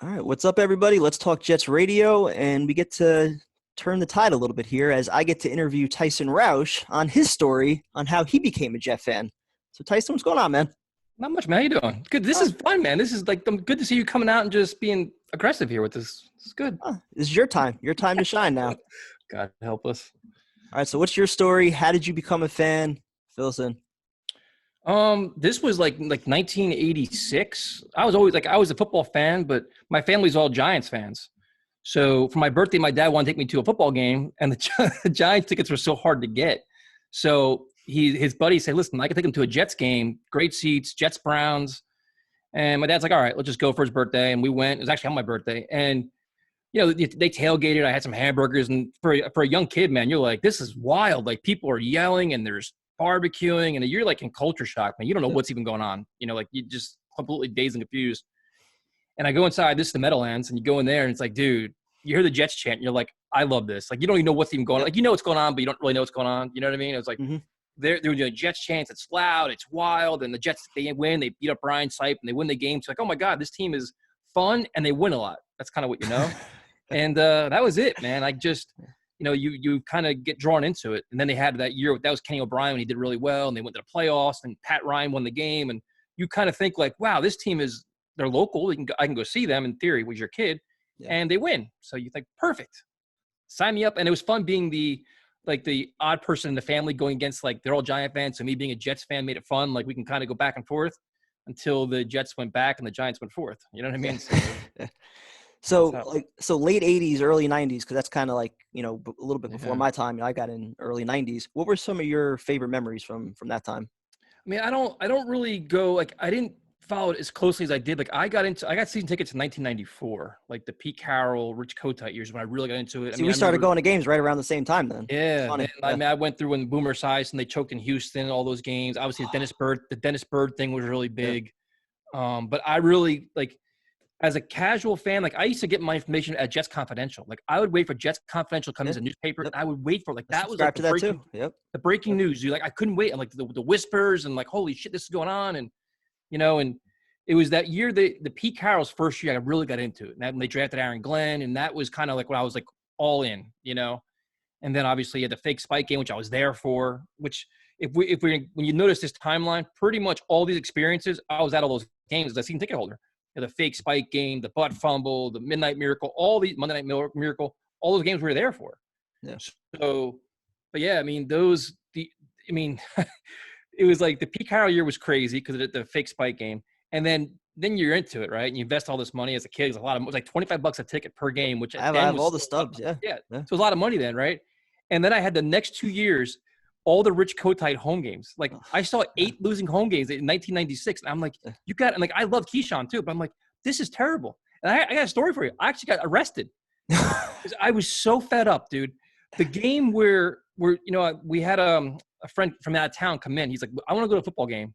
All right, what's up, everybody? Let's talk Jets radio, and we get to turn the tide a little bit here as I get to interview Tyson Rauch on his story on how he became a Jet fan. So, Tyson, what's going on, man? Not much, man. How you doing? Good. This is fun, man. This is like good to see you coming out and just being aggressive here with this. This is good. This is your time to shine now. God help us. All right, so what's your story? How did you become a fan? Fill us in. This was like 1986. I was a football fan, but my family's all Giants fans. So for my birthday, my dad wanted to take me to a football game, and the Giants tickets were so hard to get. So his buddy said, "Listen, I can take him to a Jets game, great seats, Jets Browns." And my dad's like, "All right, let's just go for his birthday." And we went. It was actually on my birthday, and they tailgated. I had some hamburgers, and for a young kid, man, you're like, "This is wild!" Like people are yelling, and there's barbecuing, and you're like in culture shock, man. You don't know what's even going on. Like you just completely dazed and confused. And I go inside. This is the Meadowlands, and you go in there, and it's like, dude, you hear the Jets chant, and you're like, I love this. Like you don't even know what's even going on. Like what's going on, but you don't really know what's going on. You know what I mean? It was like they're doing Jets chants. It's loud. It's wild. And the Jets, they win. They beat up Brian Sipe, and they win the game. It's like, oh my God, this team is fun, and they win a lot. That's kind of what you know. And that was it, man. I just. You kind of get drawn into it. And then they had that year, that was Kenny O'Brien when he did really well, and they went to the playoffs, and Pat Ryan won the game. And you kind of think like, wow, this team they're local. I can go see them in theory was your kid, and they win. So you think, perfect, sign me up. And it was fun being the odd person in the family going against, like, they're all Giant fans. So me being a Jets fan made it fun. Like we can kind of go back and forth until the Jets went back and the Giants went forth. You know what I mean? So late 80s, early 90s, because that's kind of like, a little bit before my time. I got in early 90s. What were some of your favorite memories from that time? I mean, I don't really go, like, I didn't follow it as closely as I did. Like I got season tickets in 1994, like the Pete Carroll, Rich Kotite years when I really got into it. We started going to games right around the same time then. Yeah. I went through when Boomer Esiason, they choked in Houston, all those games. Obviously the Dennis Byrd thing was really big. Yeah. But I really, like, as a casual fan, like I used to get my information at Jets Confidential. Like I would wait for Jets Confidential to come as a newspaper, and I would wait for that was like the breaking news. I couldn't wait. I'm like the whispers and like, holy shit, this is going on. And and it was that year the Pete Carroll's first year I really got into it. And when they drafted Aaron Glenn, and that was kind of like when I was like all in, And then obviously you had the fake spike game, which I was there for. Which when you notice this timeline, pretty much all these experiences, I was at all those games as a season ticket holder. The fake spike game, the butt fumble, the midnight miracle, all these Monday night miracle, all those games we were there for. Yeah. So, but yeah, I mean, it was like the Pete Carroll year was crazy because of the fake spike game. And then you're into it, right? And you invest all this money as a kid. It was like $25 a ticket per game, which I have all the stubs. Yeah. So it was a lot of money then, right? And then I had the next 2 years, all the Rich Kotite home games. Like I saw 8 losing home games in 1996. And I'm like, I love Keyshawn too, but I'm like, this is terrible. And I got a story for you. I actually got arrested. I was so fed up, dude. The game where we had a friend from out of town come in. He's like, I want to go to a football game.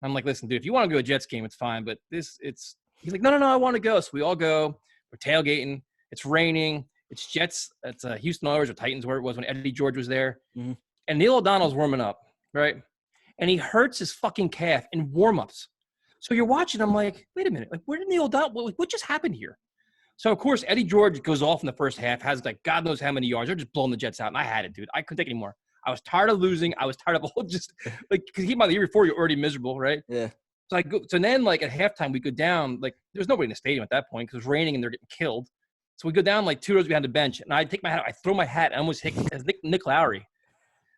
I'm like, listen, dude, if you want to go to a Jets game, it's fine. But he's like, no, I want to go. So we all go. We're tailgating. It's raining. It's Jets. It's Houston Oilers or Titans, where it was when Eddie George was there. Mm-hmm. And Neil O'Donnell's warming up, right? And he hurts his fucking calf in warm-ups. So you're watching, I'm like, wait a minute. Like, where did Neil O'Donnell – what just happened here? So, of course, Eddie George goes off in the first half, has, like, God knows how many yards. They're just blowing the Jets out. And I had it, dude. I couldn't take it anymore. I was tired of losing. I was tired of all just – like, because keep in mind, the year before, you're already miserable, right? Yeah. So then, like, at halftime, we go down. Like, there's nobody in the stadium at that point because it was raining and they're getting killed. So we go down, like, 2 rows behind the bench. And I take my hat – I throw my hat and I almost hit Nick Lowry.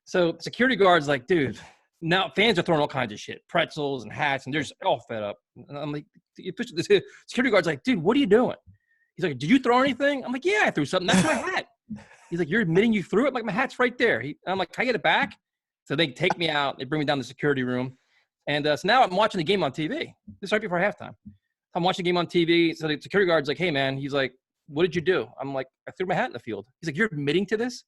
So security guard's like, dude, now fans are throwing all kinds of shit, pretzels and hats, and they're just all fed up. And I'm like, the security guard's like, dude, what are you doing? He's like, did you throw anything? I'm like, yeah, I threw something. That's my hat. He's like, you're admitting you threw it? I'm like, my hat's right there. I'm like, can I get it back? So they take me out. They bring me down to the security room. And so now I'm watching the game on TV. This is right before halftime. I'm watching the game on TV. So the security guard's like, hey, man. He's like, what did you do? I'm like, I threw my hat in the field. He's like, you're admitting to this?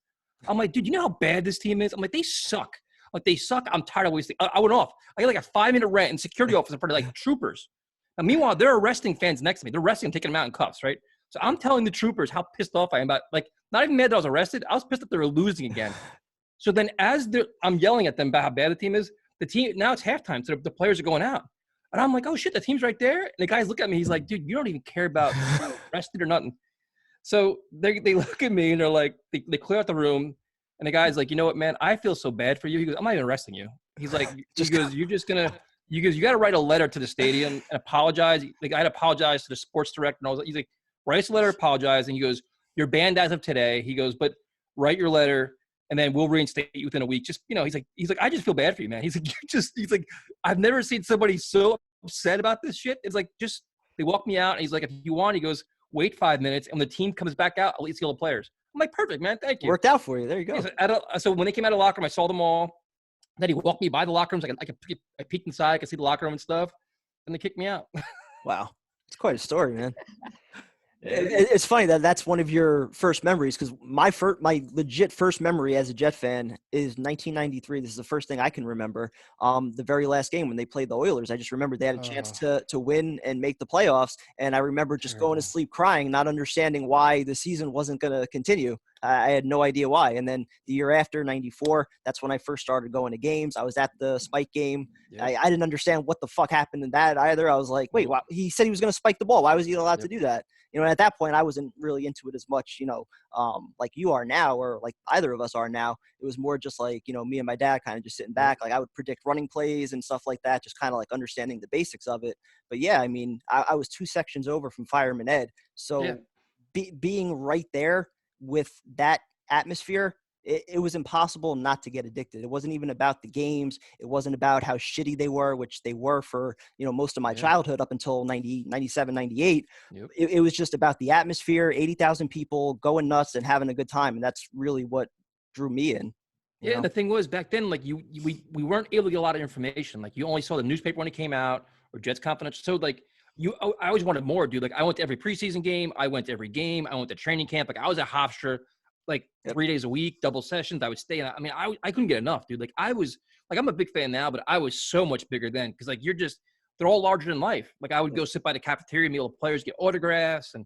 I'm like, dude, you know how bad this team is? I'm like, they suck. Like, they suck. I'm tired of wasting. I went off. I got like a 5-minute rant in security office in front of like troopers. Now, meanwhile, they're arresting fans next to me. They're arresting them, taking them out in cuffs, right? So I'm telling the troopers how pissed off I am about, like, not even mad that I was arrested. I was pissed that they were losing again. So then I'm yelling at them about how bad the team is, now it's halftime. So the players are going out. And I'm like, oh shit, the team's right there. And the guys look at me. He's like, dude, you don't even care about being arrested or nothing. So they look at me and they're like, they clear out the room. And the guy's like, you know what, man, I feel so bad for you. He goes, I'm not even arresting you. He's like, he goes, you're just gonna, you got to write a letter to the stadium and apologize. Like, I had to apologize to the sports director. And I was like, he's like, write us a letter, apologize. And he goes, you're banned as of today. He goes, but write your letter and then we'll reinstate you within a week. Just, you know, he's like, I just feel bad for you, man. He's like, he's like, I've never seen somebody so upset about this shit. It's like, just, they walk me out and he's like, if you want, he goes, wait 5 minutes. And when the team comes back out, I'll let you see all the players. I'm like, perfect, man. Thank you. Worked out for you. There you go. So when they came out of the locker room, I saw them all. Then he walked me by the locker rooms. I peeked inside. I could see the locker room and stuff. And they kicked me out. Wow. It's quite a story, man. It's funny that's one of your first memories, because my legit first memory as a Jet fan is 1993. This is the first thing I can remember. The very last game when they played the Oilers, I just remember they had a chance to win and make the playoffs, and I remember just going to sleep crying, not understanding why the season wasn't going to continue. I had no idea why. And then the year after, 94, that's when I first started going to games. I was at the Spike game. Yeah. I didn't understand what the fuck happened in that either. I was like, wait, why? He said he was going to spike the ball. Why was he allowed to do that? You know, at that point, I wasn't really into it as much, you know, like you are now, or like either of us are now. It was more just like, you know, me and my dad kind of just sitting back. Like I would predict running plays and stuff like that, just kind of like understanding the basics of it. But yeah, I mean, I was 2 sections over from Fireman Ed. So being right there with that atmosphere, it was impossible not to get addicted. It wasn't even about the games. It wasn't about how shitty they were, which they were for, you know, most of my childhood up until 90, 97, 98. Yep. It was just about the atmosphere, 80,000 people going nuts and having a good time. And that's really what drew me in. Yeah, and the thing was, back then, like we weren't able to get a lot of information. Like you only saw the newspaper when it came out, or Jets Confidential. So like I always wanted more, dude. Like I went to every preseason game. I went to every game. I went to training camp. Like I was at Hofstra, like 3 days a week, double sessions. I would stay. I mean, I couldn't get enough, dude. Like I was, like, I'm a big fan now, but I was so much bigger then. Cause like, they're all larger than life. Like I would go sit by the cafeteria, meet all the players, get autographs, and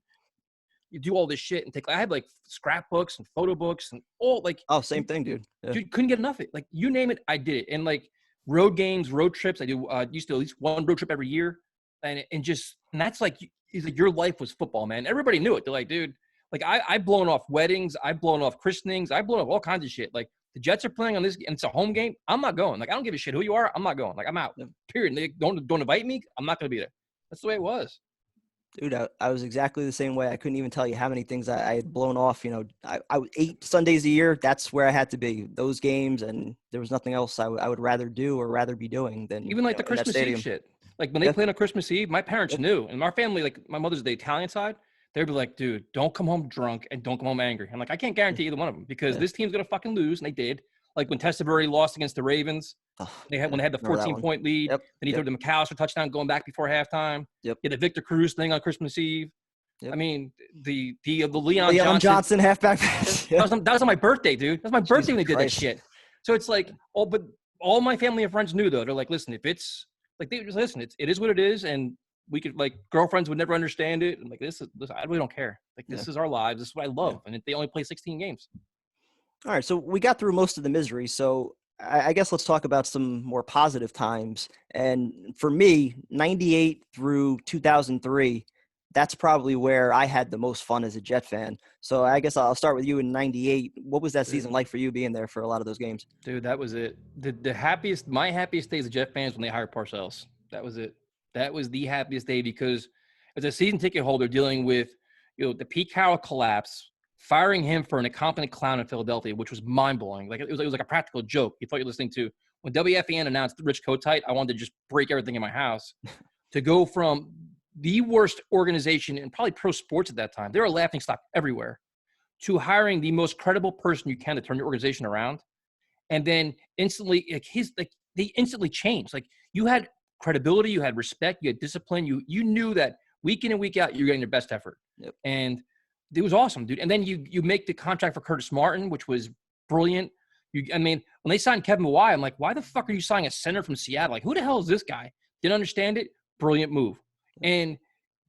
you do all this shit and I had like scrapbooks and photo books and all like. Oh, same thing, dude. Yeah. Dude, couldn't get enough of it. Like you name it, I did it. And like road games, road trips. I used to at least one road trip every year. And that's like, your life was football, man. Everybody knew it. They're like, dude, like I've blown off weddings. I've blown off christenings. I've blown off all kinds of shit. Like the Jets are playing on this and it's a home game. I'm not going. Like, I don't give a shit who you are. I'm not going. Like I'm out, period. They don't invite me. I'm not going to be there. That's the way it was. Dude, I was exactly the same way. I couldn't even tell you how many things I had blown off. You know, I 8 Sundays a year. That's where I had to be. Those games, and there was nothing else I would rather do or rather be doing than even like the Christmas Eve shit. Like when they played on Christmas Eve, my parents knew, and our family, like my mother's the Italian side, they'd be like, "Dude, don't come home drunk and don't come home angry." I'm like, I can't guarantee either one of them because this team's gonna fucking lose, and they did. Like when Testaverde lost against the Ravens, when they had the 14-point lead, then he threw the McAllister touchdown going back before halftime. He had the Victor Cruz thing on Christmas Eve. I mean, the Leon Johnson halfback. That was on my birthday, dude. That was my birthday when they did that shit. So it's like, all my family and friends knew though. They're like, listen, if it's like, they just listen, it is what it is, and we could, like, girlfriends would never understand it. And like, this, I really don't care. Like, this is our lives. This is what I love. And they only play 16 games. All right, so we got through most of the misery. So I guess let's talk about some more positive times. And for me, 98 through 2003, that's probably where I had the most fun as a Jet fan. So I guess I'll start with you in 98. What was that season like for you being there for a lot of those games? Dude, that was it. My happiest days as a Jet fans when they hired Parcells. That was it. That was the happiest day because as a season ticket holder dealing with, the Pete Carroll collapse, firing him for an incompetent clown in Philadelphia, which was mind-blowing. Like it was like a practical joke. You thought you were listening to when WFAN announced Rich Kotite, I wanted to just break everything in my house. To go from the worst organization in probably pro sports at that time, they were a laughing stock everywhere, to hiring the most credible person you can to turn your organization around. And then instantly, they instantly changed. Like you had credibility, you had respect, you had discipline. You knew that week in and week out, you're getting your best effort. Yep. And it was awesome, dude. And then you make the contract for Curtis Martin, which was brilliant. When they signed Kevin Mawae, I'm like, why the fuck are you signing a center from Seattle? Like, who the hell is this guy? Didn't understand it. Brilliant move. And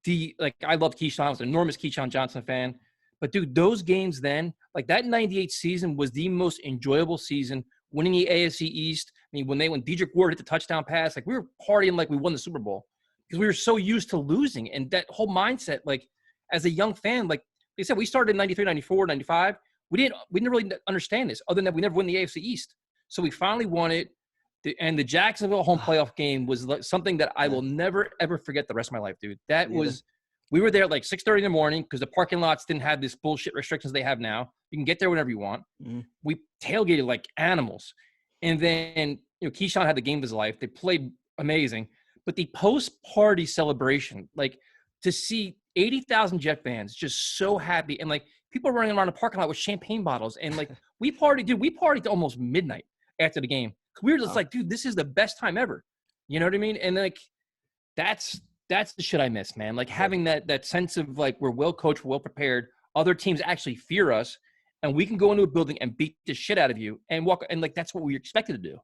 I love Keyshawn. I was an enormous Keyshawn Johnson fan. But dude, those games then, like that 98 season was the most enjoyable season, winning the AFC East, mean, when Dedrick Ward hit the touchdown pass, like we were partying like we won the Super Bowl because we were so used to losing. And that whole mindset, like as a young fan, like they said, we started in 93, 94, 95. We didn't really understand this other than that we never won the AFC East. So we finally won it. And the Jacksonville home playoff game was like something that I will never, ever forget the rest of my life, dude. We were there at like 6:30 in the morning because the parking lots didn't have this bullshit restrictions they have now. You can get there whenever you want. Mm-hmm. We tailgated like animals. And then, Keyshawn had the game of his life. They played amazing. But the post-party celebration, like to see 80,000 Jet fans just so happy. And like people running around the parking lot with champagne bottles. And like we partied to almost midnight after the game. We were just like, dude, this is the best time ever. You know what I mean? And like, that's the shit I miss, man. Like having that sense of like, we're well coached, we're well prepared. Other teams actually fear us and we can go into a building and beat the shit out of you and walk. And like, that's what we were expected to do.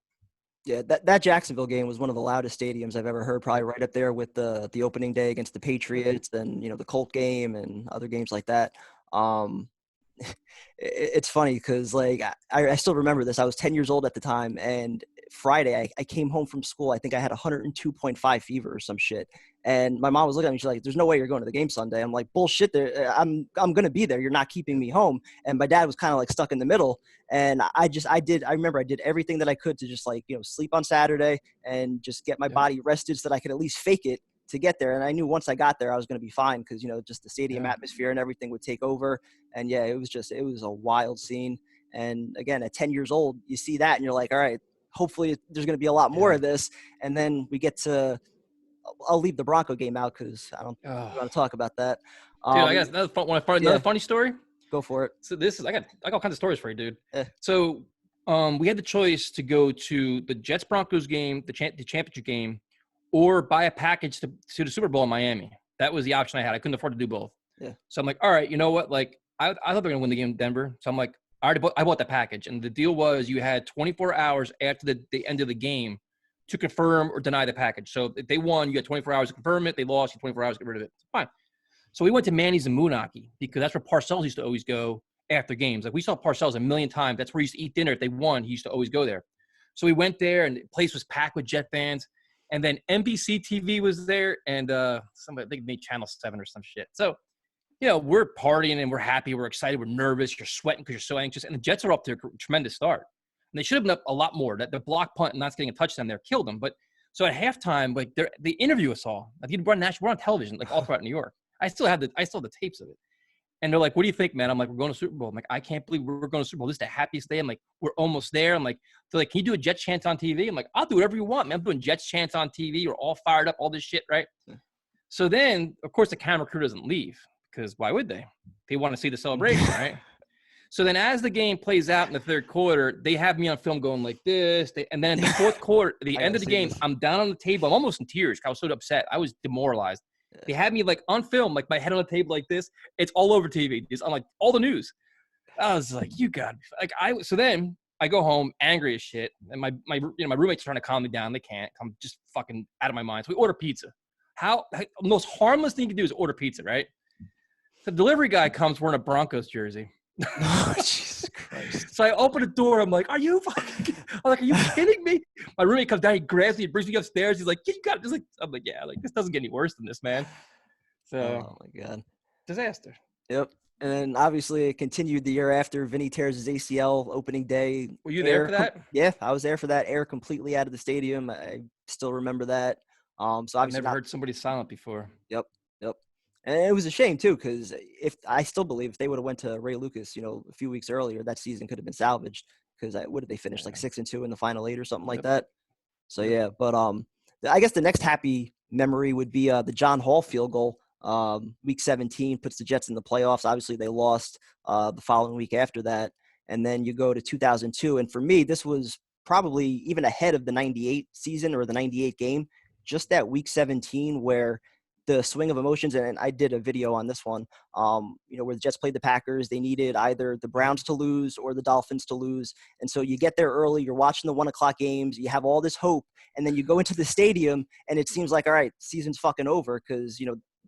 Yeah. That Jacksonville game was one of the loudest stadiums I've ever heard, probably right up there with the opening day against the Patriots and, the Colt game and other games like that. It's funny because like I still remember this. I was 10 years old at the time, and Friday I came home from school. I think I had 102.5 fever or some shit, and my mom was looking at me. She's like, "There's no way you're going to the game Sunday." I'm like, "Bullshit! I'm gonna be there. You're not keeping me home." And my dad was kind of like stuck in the middle, and I remember I did everything that I could to just like sleep on Saturday and just get my body rested so that I could at least fake it to get there. And I knew once I got there, I was going to be fine because, just the stadium atmosphere and everything would take over. And yeah, it was a wild scene. And again, at 10 years old, you see that and you're like, all right, hopefully there's going to be a lot more of this. And then we get to, I'll leave the Bronco game out because I don't want to talk about that. Dude, I got another funny story. Go for it. So I got all kinds of stories for you, dude. Yeah. So we had the choice to go to the Jets Broncos game, the championship game, or buy a package to the Super Bowl in Miami. That was the option I had. I couldn't afford to do both. Yeah. So I'm like, all right, you know what? Like, I thought they were going to win the game in Denver. So I'm like, I bought the package. And the deal was you had 24 hours after the end of the game to confirm or deny the package. So if they won, you had 24 hours to confirm it. They lost, you had 24 hours to get rid of it. Fine. So we went to Manny's and Moonaki because that's where Parcells used to always go after games. Like, we saw Parcells a million times. That's where he used to eat dinner. If they won, he used to always go there. So we went there, and the place was packed with Jet fans. And then NBC TV was there, and somebody, I think, made Channel 7 or some shit. So, we're partying, and we're happy. We're excited. We're nervous. You're sweating because you're so anxious. And the Jets are up to a tremendous start. And they should have been up a lot more. That the block punt and not getting a touchdown there killed them. But so at halftime, like, they interview us all. Like, we're on television, like, all throughout New York. I still have the tapes of it. And they're like, "What do you think, man?" I'm like, "We're going to Super Bowl." I'm like, "I can't believe we're going to Super Bowl. This is the happiest day." I'm like, "We're almost there." I'm like, they're like, "Can you do a Jets chant on TV?" I'm like, "I'll do whatever you want, man. I'm doing Jets chants on TV. We're all fired up, all this shit, right?" Yeah. So then, of course, the camera crew doesn't leave because why would they? They want to see the celebration, right? So then as the game plays out in the third quarter, they have me on film going like this. And then in the fourth quarter, the end of the game, I'm down on the table. I'm almost in tears. I was so upset. I was demoralized. They had me like on film, like my head on the table like this. It's all over TV. It's on like all the news. I was like, you got like so then I go home angry as shit. And my roommates are trying to calm me down. They can't. I'm just fucking out of my mind. So we order pizza. The most harmless thing you can do is order pizza, right? The delivery guy comes wearing a Broncos jersey. Oh, Jesus Christ. So I open the door. I'm like, are you kidding me? My roommate comes down. He grabs me. He brings me upstairs. He's like, you got it. I'm like, yeah, like this doesn't get any worse than this, man. So, oh my God. Disaster. Yep. And then obviously it continued the year after. Vinny tears his ACL opening day. Were you there for that? Yeah, I was there for that. Air completely out of the stadium. I still remember that. So obviously I've never heard somebody silent before. Yep. And it was a shame too, because if they would have went to Ray Lucas, a few weeks earlier, that season could have been salvaged. Because what did they finish, like 6-2 in the final 8 or something like that? So yeah, but I guess the next happy memory would be the John Hall field goal. Week 17 puts the Jets in the playoffs. Obviously, they lost the following week after that, and then you go to 2002. And for me, this was probably even ahead of the 98 season or the 98 game. Just that week 17 where the swing of emotions, and I did a video on this one, where the Jets played the Packers. They needed either the Browns to lose or the Dolphins to lose. And so you get there early, you're watching the 1:00 games, you have all this hope, and then you go into the stadium and it seems like, all right, season's fucking over because,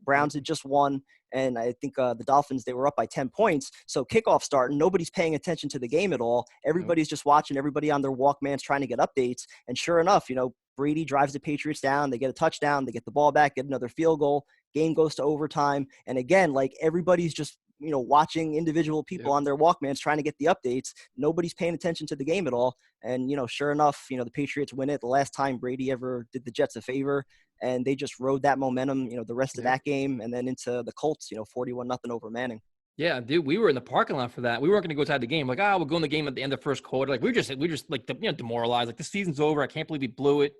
Browns had just won, and I think the Dolphins, they were up by 10 points. So kickoff start, and nobody's paying attention to the game at all. Everybody's just watching, everybody on their Walkmans trying to get updates. And sure enough, Brady drives the Patriots down. They get a touchdown. They get the ball back, get another field goal. Game goes to overtime. And again, like everybody's just, watching individual people on their Walkmans trying to get the updates. Nobody's paying attention to the game at all. And, sure enough, the Patriots win it. The last time Brady ever did the Jets a favor. And they just rode that momentum, the rest of that game. And then into the Colts, 41-0 over Manning. Yeah, dude, we were in the parking lot for that. We weren't going to go inside the game. Like, we'll go in the game at the end of the first quarter. Like, we just like, demoralized. Like, the season's over. I can't believe we blew it.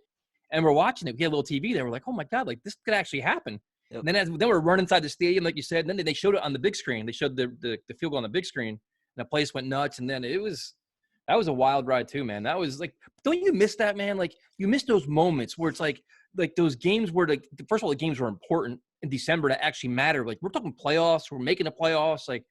And we're watching it. We had a little TV there. We're like, oh my God, like this could actually happen. Yep. And then we're running inside the stadium, like you said. And then they showed it on the big screen. They showed the field goal on the big screen. And the place went nuts. And then that was a wild ride too, man. That was like, don't you miss that, man? Like, you miss those moments where it's like those games where first of all, the games were important in December to actually matter. Like, we're talking playoffs. We're making the playoffs. Like,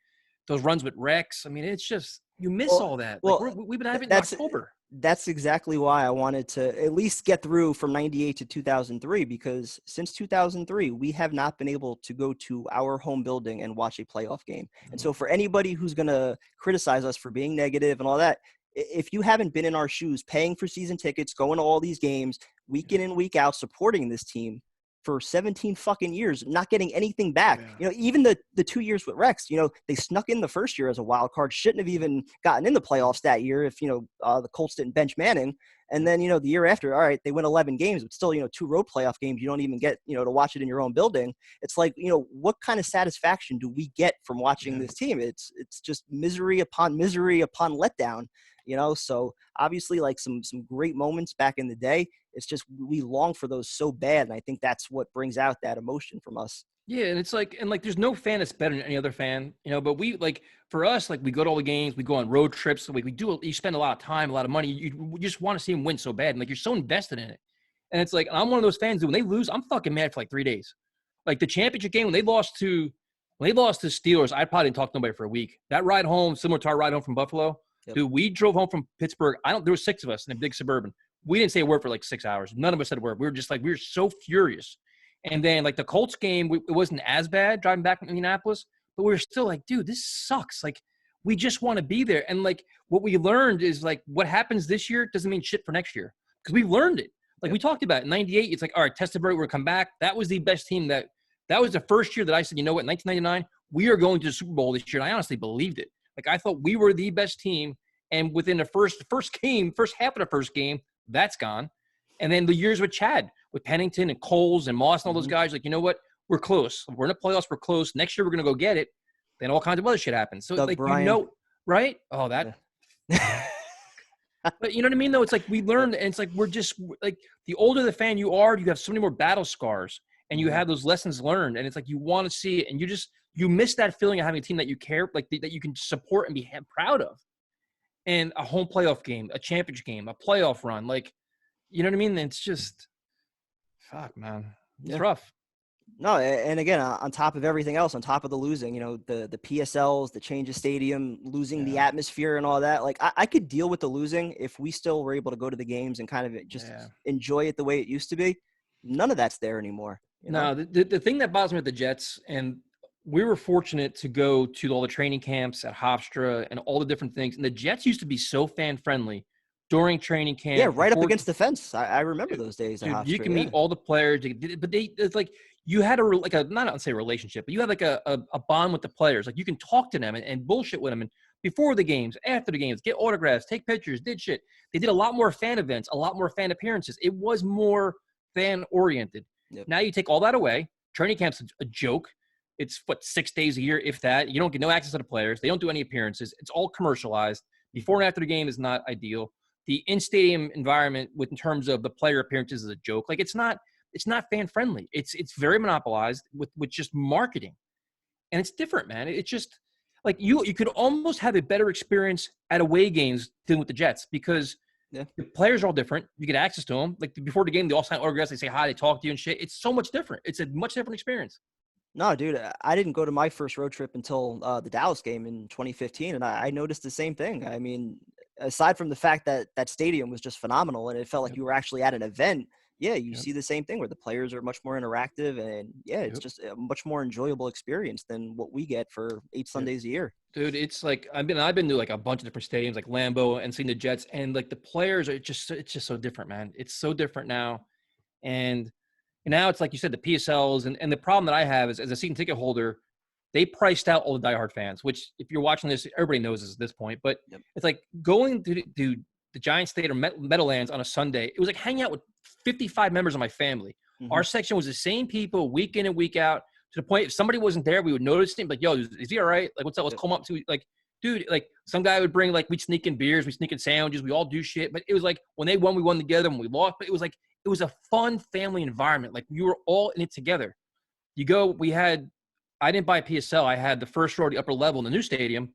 those runs with Rex. I mean, it's just, you miss all that. Like, we've been having it in October. That's exactly why I wanted to at least get through from 98 to 2003, because since 2003, we have not been able to go to our home building and watch a playoff game. And so for anybody who's going to criticize us for being negative and all that, if you haven't been in our shoes, paying for season tickets, going to all these games, week in and week out, supporting this team for 17 fucking years, not getting anything back. Yeah. Even the 2 years with Rex, they snuck in the first year as a wild card, shouldn't have even gotten in the playoffs that year if, the Colts didn't bench Manning. And then, the year after, all right, they win 11 games, but still, 2 road playoff games, you don't even get, to watch it in your own building. It's like, what kind of satisfaction do we get from watching this team? It's just misery upon letdown. So obviously, like some great moments back in the day. It's just we long for those so bad, and I think that's what brings out that emotion from us. Yeah, and it's like, there's no fan that's better than any other fan, But we for us, we go to all the games, we go on road trips, so you spend a lot of time, a lot of money. You just want to see them win so bad, and you're so invested in it. And it's like, I'm one of those fans that when they lose, I'm fucking mad for 3 days. Like the championship game when they lost to Steelers, I probably didn't talk to nobody for a week. That ride home, similar to our ride home from Buffalo. Yep. Dude, we drove home from Pittsburgh. There were 6 of us in a big Suburban. We didn't say a word for 6 hours. None of us said a word. We were so furious. And then the Colts game, it wasn't as bad driving back from Indianapolis, but we were still like, dude, this sucks. We just want to be there. And what we learned is what happens this year doesn't mean shit for next year, because we've learned it. We talked about it in 98. It's all right, Testaverde, we're going to come back. That was the best team. That was the first year that I said, you know what, in 1999, we are going to the Super Bowl this year. And I honestly believed it. I thought we were the best team. And within the first half of the first game, that's gone. And then the years with Chad, with Pennington and Coles and Moss and all those guys, you know what? We're close. We're in the playoffs. We're close. Next year, we're going to go get it. Then all kinds of other shit happens. So, right? Oh, that. Yeah. But you know what I mean, though? It's we learned, and it's we're just, the older the fan you are, you have so many more battle scars, and you have those lessons learned, and it's you want to see it, and you miss that feeling of having a team that you care, that you can support and be proud of. And a home playoff game, a championship game, a playoff run, you know what I mean? It's just, fuck, man. It's rough. No, and again, on top of everything else, on top of the losing, the PSLs, the change of stadium, losing the atmosphere and all that, I could deal with the losing if we still were able to go to the games and kind of just enjoy it the way it used to be. None of that's there anymore. No, the thing that bothers me with the Jets, and we were fortunate to go to all the training camps at Hofstra and all the different things. And the Jets used to be so fan-friendly during training camp. Yeah, right up against the fence. I remember those days at Hofstra. You can meet all the players. But it's you had not to say relationship, but you had a bond with the players. You can talk to them and bullshit with them. And before the games, after the games, get autographs, take pictures, did shit. They did a lot more fan events, a lot more fan appearances. It was more fan-oriented. Yep. Now you take all that away. Training camp's a joke. It's 6 days a year, if that. You don't get no access to the players. They don't do any appearances. It's all commercialized. Before and after the game is not ideal. The in-stadium environment, in terms of the player appearances, is a joke. It's not fan friendly. It's very monopolized with just marketing, and it's different, man. It's just you could almost have a better experience at away games than with the Jets, because the players are all different. You get access to them. Before the game, they all sign autographs. They say hi. They talk to you and shit. It's so much different. It's a much different experience. No, dude, I didn't go to my first road trip until the Dallas game in 2015, and I noticed the same thing. I mean, aside from the fact that that stadium was just phenomenal and it felt like you were actually at an event, Yeah, you Yep. see the same thing where the players are much more interactive, and yeah, it's Yep. just a much more enjoyable experience than what we get for 8 Yep. Sundays a year. Dude, it's like I've been to like a bunch of different stadiums, like Lambeau, and seen the Jets, and like the players are just it's just so different, man. It's so different now, and now it's like you said, the PSLs, and the problem that I have is as a season ticket holder, they priced out all the diehard fans. Which if you're watching this, everybody knows this at this point. But Yep. it's like going to the Giants Stadium or Meadowlands on a Sunday. It was like hanging out with 55 members of my family. Hmm. Our section was the same people week in and week out. To the point, if somebody wasn't there, we would notice him. Like, yo, is he all right? Like, what's up? Let's Yep. call him up to like, dude. Like, some guy would bring like we'd sneak in beers, we sneak in sandwiches, we all do shit. But it was like when they won, we won together. When we lost, but it was like it was a fun family environment. Like we were all in it together. I didn't buy a PSL. I had the first row, the upper level in the new stadium.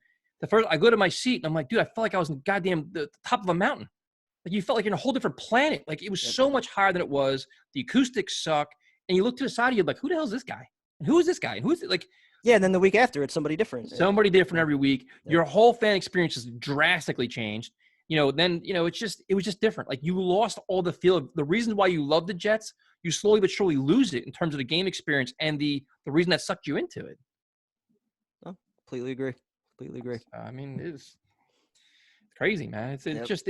I go to my seat and I'm like, dude, I felt like I was in the top of a mountain. Like you felt like you're in a whole different planet. Like it was Yep. so much higher than it was. The acoustics suck. And you look to the side of you like, who the hell is this guy? And who is this guy? And who's it? Like Yeah, and then the week after, it's somebody different. somebody different every week. Yep. Your whole fan experience has drastically changed. Then it was just different. Like you lost all the feel of the reason why you love the Jets. You slowly but surely lose it in terms of the game experience and the reason that sucked you into it. Oh, completely agree. Completely agree. I mean, it's crazy, man. It's Yep. just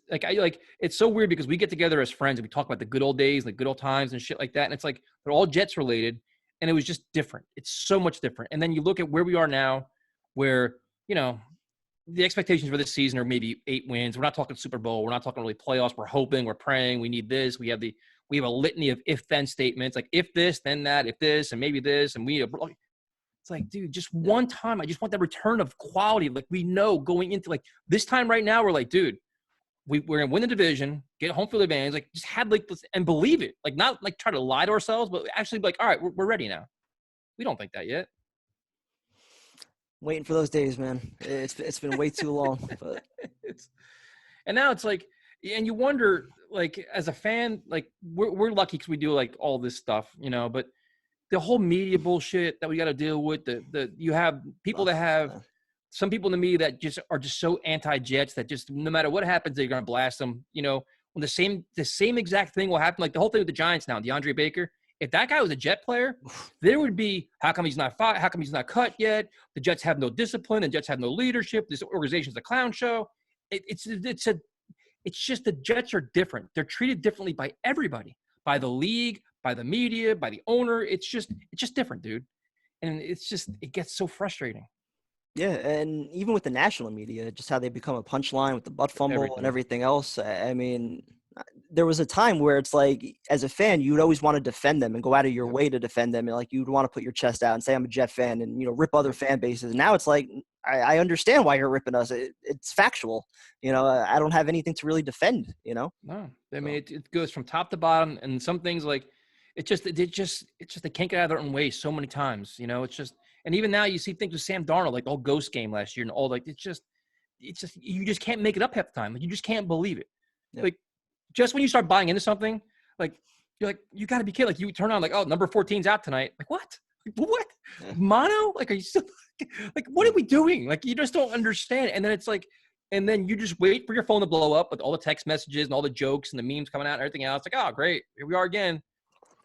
like it's so weird because we get together as friends and we talk about the good old days, the good old times and shit like that. And it's like they're all Jets related, and it was just different. It's so much different. And then you look at where we are now, where the expectations for this season are maybe 8 wins. We're not talking Super Bowl. We're not talking really playoffs. We're hoping. We're praying. We need this. We have a litany of if-then statements, like if this, then that, if this, and maybe this, and it's like, dude, just one time. I just want that return of quality. Like we know going into like this time right now, we're like, dude, we're gonna win the division, get home field advantage, like just have like this and believe it. Like not like try to lie to ourselves, but actually be like, all right, we're ready now. We don't think that yet. Waiting for those days, man. It's been way too long. But And now it's like, and you wonder, like as a fan, like we're lucky because we do like all this stuff, but the whole media bullshit that we got to deal with, you have people that have some people in the media that just are just so anti-Jets that just no matter what happens, they're going to blast them. When the same exact thing will happen, like the whole thing with the Giants now, DeAndre Baker. If that guy was a Jet player, there would be, how come he's not fired? How come he's not cut yet? The Jets have no discipline. The Jets have no leadership. This organization's a clown show. It's just the Jets are different. They're treated differently by everybody, by the league, by the media, by the owner. It's just different, dude. And it gets so frustrating. yeah, and even with the national media, just how they become a punchline with the butt fumble and everything else. I mean, there was a time where it's like, as a fan, you'd always want to defend them and go out of your way to defend them. And like, you'd want to put your chest out and say, I'm a Jet fan, and, rip other fan bases. Now it's like, I understand why you're ripping us. It's factual. I don't have anything to really defend, No, I mean, it goes from top to bottom. And some things like, it's just they can't get out of their own way so many times. It's just, and even now you see things with Sam Darnold, like the whole ghost game last year and all, like, it's just, you just can't make it up half the time. Like, you just can't believe it. Yep. Like, just when you start buying into something, like, you're like, you got to be kidding. Like, you turn on, like, oh, number 14's out tonight. Like, what? Like, what? Yeah. Mono? Like, are you still, like, what are we doing? Like, you just don't understand. And then it's like, and then you just wait for your phone to blow up with all the text messages and all the jokes and the memes coming out and everything else. Like, oh, great. Here we are again.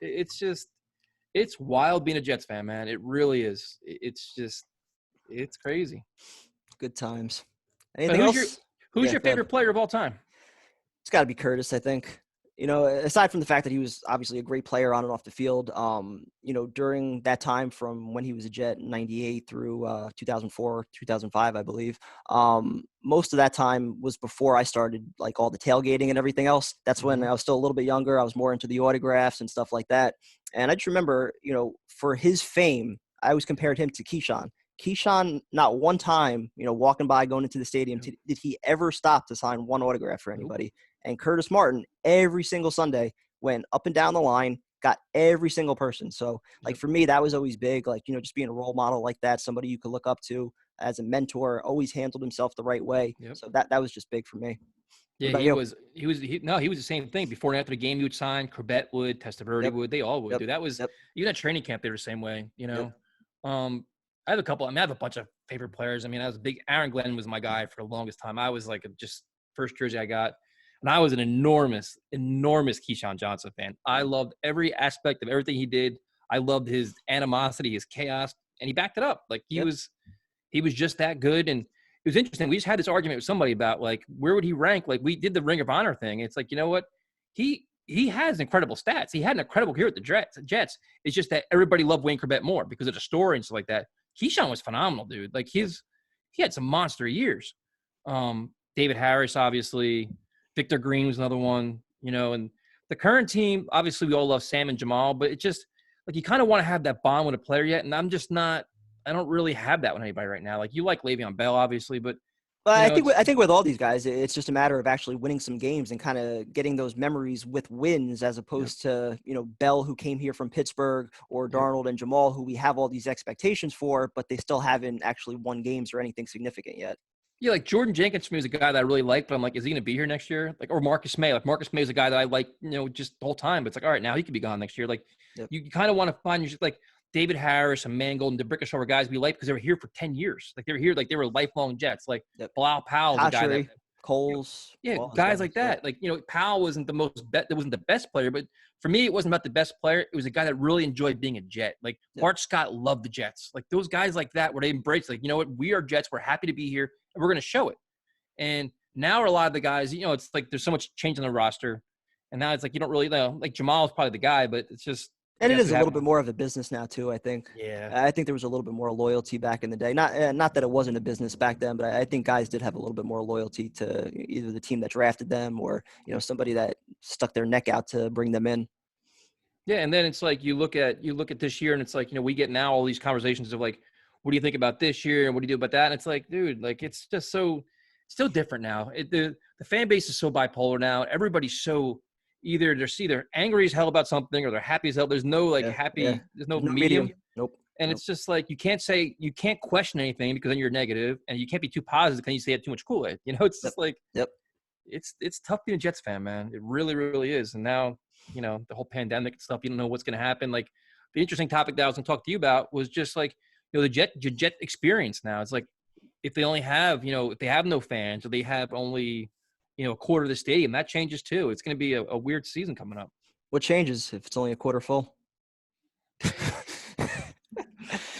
It's wild being a Jets fan, man. It really is. It's crazy. Good times. Anything else? Who's your favorite player of all time? It's got to be Curtis, I think. Aside from the fact that he was obviously a great player on and off the field, during that time from when he was a Jet in 98 through 2004, 2005, I believe, most of that time was before I started like all the tailgating and everything else. That's when I was still a little bit younger. I was more into the autographs and stuff like that. And I just remember, for his fame, I always compared him to Keyshawn. Keyshawn, not one time, walking by, going into the stadium, did he ever stop to sign one autograph for anybody? And Curtis Martin, every single Sunday, went up and down the line, got every single person. So, like, for me, that was always big. Like, just being a role model like that, somebody you could look up to as a mentor, always handled himself the right way. So that was just big for me. Yeah, he was the same thing. Before and after the game, he would sign. Corbett would, Testaverde would. They all would do. That was even at training camp. They were the same way. I have a couple. I mean, I have a bunch of favorite players. I mean, I was a big Aaron Glenn was my guy for the longest time. I was like just first jersey I got. And I was an enormous Keyshawn Johnson fan. I loved every aspect of everything he did. I loved his animosity, his chaos, and he backed it up. Like Yep. he was just that good. And it was interesting. We just had this argument with somebody about like where would he rank? Like we did the Ring of Honor thing. It's like, you know what? He has incredible stats. He had an incredible career at the Jets. It's just that everybody loved Wayne Corbett more because of the story and stuff like that. Keyshawn was phenomenal, dude. Like he had some monster years. David Harris, obviously. Victor Green was another one, you know, and the current team, obviously we all love Sam and Jamal, but it just like you kind of want to have that bond with a player yet. And I'm just not, I don't really have that with anybody right now. Like you like Le'Veon Bell, obviously, but But you know, I think with all these guys, it's just a matter of actually winning some games and kind of getting those memories with wins, as opposed to, you know, Bell, who came here from Pittsburgh, or Darnold and Jamal, who we have all these expectations for, but they still haven't actually won games or anything significant yet. yeah, like Jordan Jenkins for me is a guy that I really like, but I'm like, is he going to be here next year? Like, or Marcus May. Like Marcus May is a guy that I like, you know, just the whole time. But it's like, all right, now he could be gone next year. Like, Yep. you kind of want to find your like David Harris and Mangold and DeBrickashaw were guys we like because they were here for 10 years. Like they were here, like they were lifelong Jets. Like Yep. Bilal Powell's a guy that, Coles, yeah, guys like that. Like, you know, Powell wasn't the best player, but for me, it wasn't about the best player. It was a guy that really enjoyed being a Jet. Like Bart Scott loved the Jets. Like those guys like that, where they embrace, like, you know what, we are Jets. We're happy to be here, and we're going to show it. And now a lot of the guys, you know, it's like there's so much change on the roster, and now it's like you don't really know. Like Jamal is probably the guy, but it's just. And it is a little bit more of a business now too, I think. Yeah. I think there was a little bit more loyalty back in the day. Not that it wasn't a business back then, but I think guys did have a little bit more loyalty to either the team that drafted them or, you know, somebody that stuck their neck out to bring them in. Yeah, and then it's like you look at this year, and it's like, you know, we get now all these conversations of like, what do you think about this year, and what do you do about that? And it's like, dude, like it's just so still different now. The fan base is so bipolar now. Everybody's so either they're angry as hell about something or they're happy as hell. There's no like happy. Yeah. There's no medium. Nope. And it's just like you can't question anything because then you're negative, and you can't be too positive because you say you have too much Kool-Aid. You know, it's just like it's tough being a Jets fan, man. It really, really is. And now, you know, the whole pandemic and stuff, you don't know what's going to happen. Like the interesting topic that I was going to talk to you about was just like, you know, the Jet experience now. It's like if they only have, you know, if they have no fans or they have only, you know, a quarter of the stadium, that changes too. It's going to be a weird season coming up. What changes if it's only a quarter full?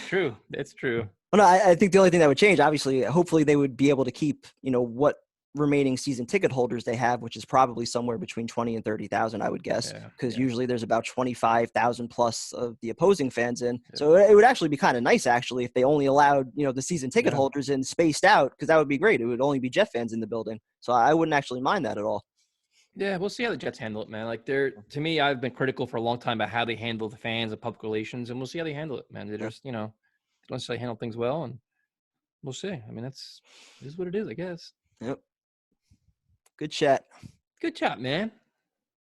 True. It's true. Well, no, I think the only thing that would change, obviously, hopefully they would be able to keep, you know, what remaining season ticket holders they have, which is probably somewhere between 20 and 30,000, I would guess, because usually there's about 25,000 plus of the opposing fans in. So it would actually be kind of nice, actually, if they only allowed, you know, the season ticket holders in spaced out, because that would be great. It would only be Jet fans in the building. So I wouldn't actually mind that at all. Yeah, we'll see how the Jets handle it, man. Like to me, I've been critical for a long time about how they handle the fans and public relations, and we'll see how they handle it, man. They just, you know, don't necessarily handle things well, and we'll see. I mean, this is what it is, I guess. Yep. Good chat. Good job, man.